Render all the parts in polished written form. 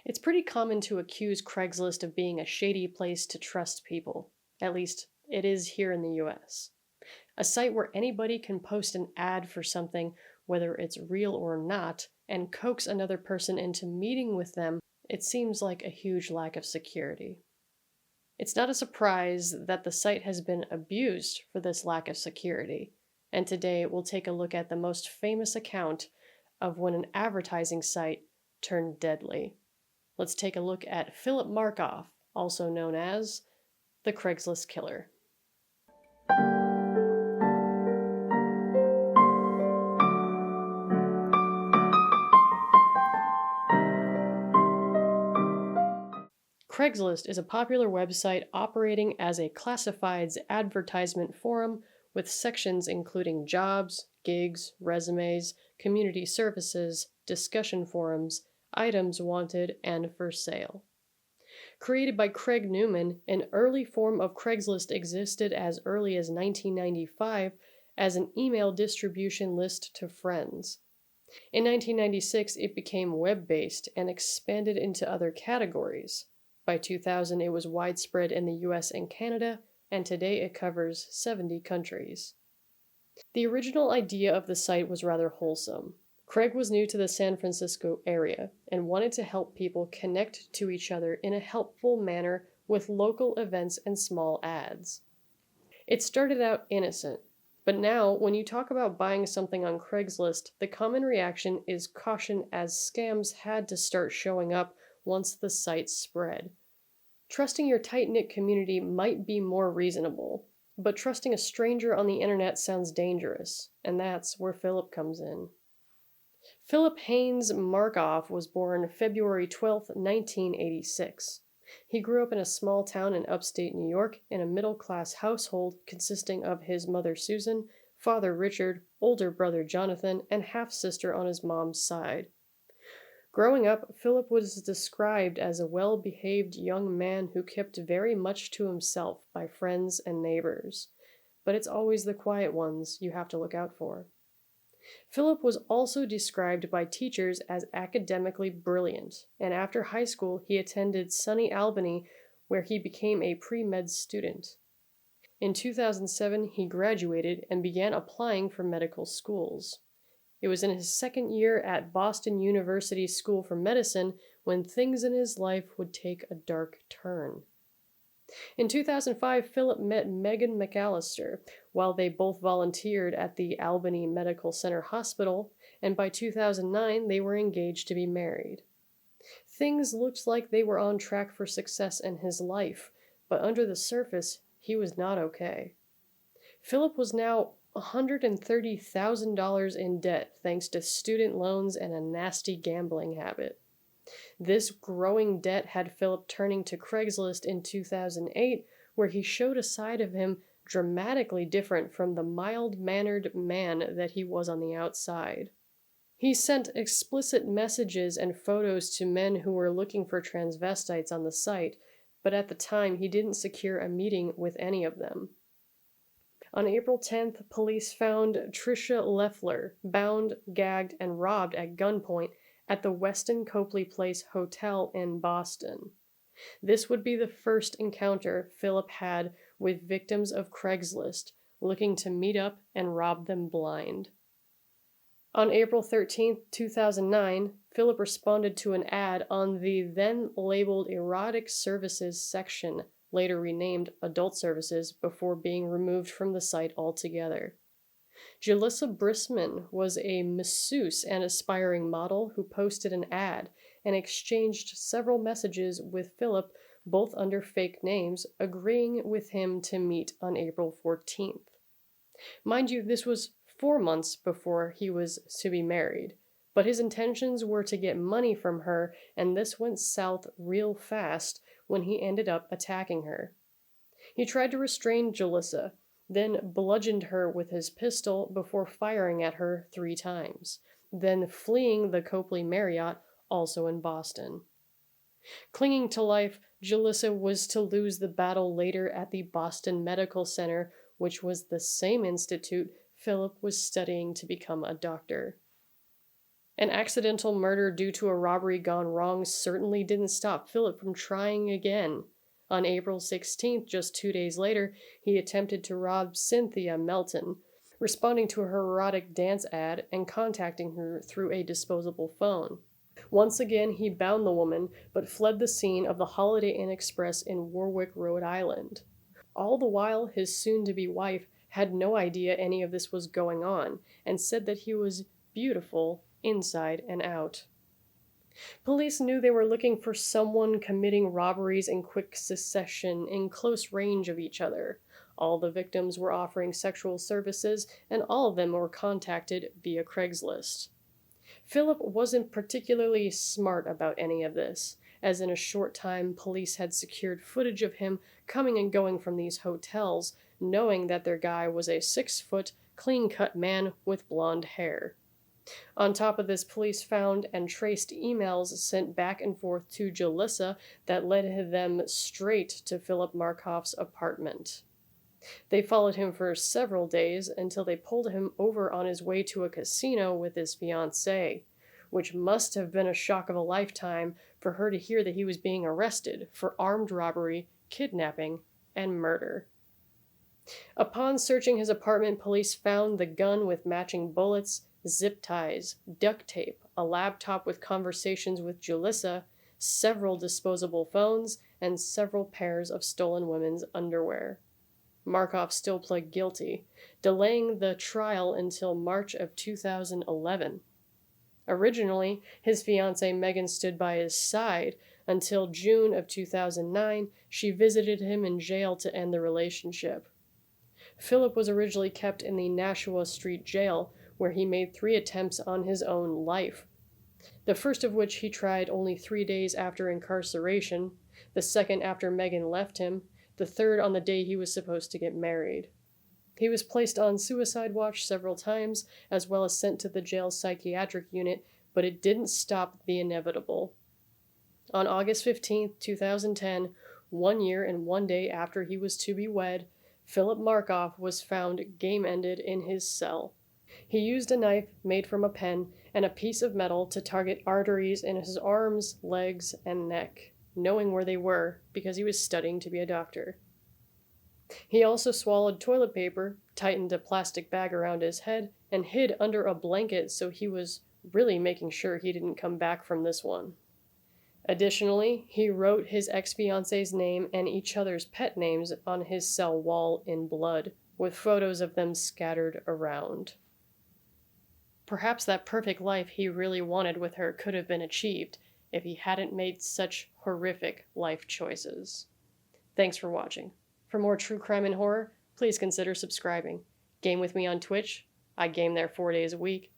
It's pretty common to accuse Craigslist of being a shady place to trust people. At least, it is here in the US. A site where anybody can post an ad for something, whether it's real or not, and coax another person into meeting with them. It seems like a huge lack of security. It's not a surprise that the site has been abused for this lack of security, and today we'll take a look at the most famous account of when an advertising site turned deadly. Let's take a look at Philip Markoff, also known as the Craigslist Killer. Craigslist is a popular website operating as a classifieds advertisement forum with sections including jobs, gigs, resumes, community services, discussion forums, items wanted, and for sale. Created by Craig Newman, an early form of Craigslist existed as early as 1995 as an email distribution list to friends. In 1996, it became web-based and expanded into other categories. By 2000, it was widespread in the US and Canada, and today it covers 70 countries. The original idea of the site was rather wholesome. Craig was new to the San Francisco area and wanted to help people connect to each other in a helpful manner with local events and small ads. It started out innocent, but now when you talk about buying something on Craigslist, the common reaction is caution as scams had to start showing up once the site spread. Trusting your tight-knit community might be more reasonable, but trusting a stranger on the internet sounds dangerous, and that's where Philip comes in. Philip Haynes Markoff was born February 12, 1986. He grew up in a small town in upstate New York in a middle-class household consisting of his mother Susan, father Richard, older brother Jonathan, and half-sister on his mom's side. Growing up, Philip was described as a well-behaved young man who kept very much to himself by friends and neighbors. But it's always the quiet ones you have to look out for. Philip was also described by teachers as academically brilliant, and after high school he attended SUNY Albany, where he became a pre-med student. In 2007, he graduated and began applying for medical schools. It was in his second year at Boston University School for Medicine when things in his life would take a dark turn. In 2005, Philip met Megan McAllister while they both volunteered at the Albany Medical Center Hospital, and by 2009 they were engaged to be married. Things looked like they were on track for success in his life, but under the surface, he was not okay. Philip was now $130,000 in debt thanks to student loans and a nasty gambling habit. This growing debt had Philip turning to Craigslist in 2008, where he showed a side of him dramatically different from the mild-mannered man that he was on the outside. He sent explicit messages and photos to men who were looking for transvestites on the site, but at the time he didn't secure a meeting with any of them. On April 10th, police found Tricia Leffler bound, gagged, and robbed at gunpoint at the Westin Copley Place Hotel in Boston. This would be the first encounter Philip had with victims of Craigslist, looking to meet up and rob them blind. On April 13, 2009, Philip responded to an ad on the then labeled Erotic Services section, later renamed Adult Services, before being removed from the site altogether. Jalissa Brisman was a masseuse and aspiring model who posted an ad and exchanged several messages with Philip, both under fake names, agreeing with him to meet on April 14th. Mind you, this was 4 months before he was to be married, but his intentions were to get money from her, and this went south real fast when he ended up attacking her. He tried to restrain Jalissa, then bludgeoned her with his pistol before firing at her 3 times, then fleeing the Copley Marriott, also in Boston. Clinging to life, Jalissa was to lose the battle later at the Boston Medical Center, which was the same institute Philip was studying to become a doctor. An accidental murder due to a robbery gone wrong certainly didn't stop Philip from trying again. On April 16th, just 2 days later, he attempted to rob Cynthia Melton, responding to her erotic dance ad and contacting her through a disposable phone. Once again, he bound the woman, but fled the scene of the Holiday Inn Express in Warwick, Rhode Island. All the while, his soon-to-be wife had no idea any of this was going on, and said that he was beautiful inside and out. Police knew they were looking for someone committing robberies in quick succession in close range of each other. All the victims were offering sexual services, and all of them were contacted via Craigslist. Philip wasn't particularly smart about any of this, as in a short time police had secured footage of him coming and going from these hotels, knowing that their guy was a 6-foot, clean-cut man with blonde hair. On top of this, police found and traced emails sent back and forth to Julissa that led them straight to Philip Markoff's apartment. They followed him for several days until they pulled him over on his way to a casino with his fiancée, which must have been a shock of a lifetime for her to hear that he was being arrested for armed robbery, kidnapping, and murder. Upon searching his apartment, police found the gun with matching bullets, zip ties, duct tape, a laptop with conversations with Julissa, several disposable phones, and several pairs of stolen women's underwear. Markoff still pled guilty, delaying the trial until March of 2011. Originally, his fiancée Megan stood by his side until June of 2009. She visited him in jail to end the relationship. Philip was originally kept in the Nashua Street jail, where he made 3 attempts on his own life. The first of which he tried only 3 days after incarceration, the second after Megan left him, the third on the day he was supposed to get married. He was placed on suicide watch several times, as well as sent to the jail's psychiatric unit, but it didn't stop the inevitable. On August 15, 2010, 1 year and 1 day after he was to be wed, Philip Markoff was found game-ended in his cell. He used a knife made from a pen and a piece of metal to target arteries in his arms, legs, and neck, knowing where they were because he was studying to be a doctor. He also swallowed toilet paper, tightened a plastic bag around his head, and hid under a blanket, so he was really making sure he didn't come back from this one. Additionally, he wrote his ex-fiancee's name and each other's pet names on his cell wall in blood, with photos of them scattered around. Perhaps that perfect life he really wanted with her could have been achieved if he hadn't made such horrific life choices. Thanks for watching. For more true crime and horror, please consider subscribing. Game with me on Twitch. I game there 4 days a week.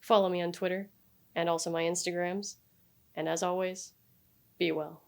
Follow me on Twitter, and also my Instagrams. And as always, be well.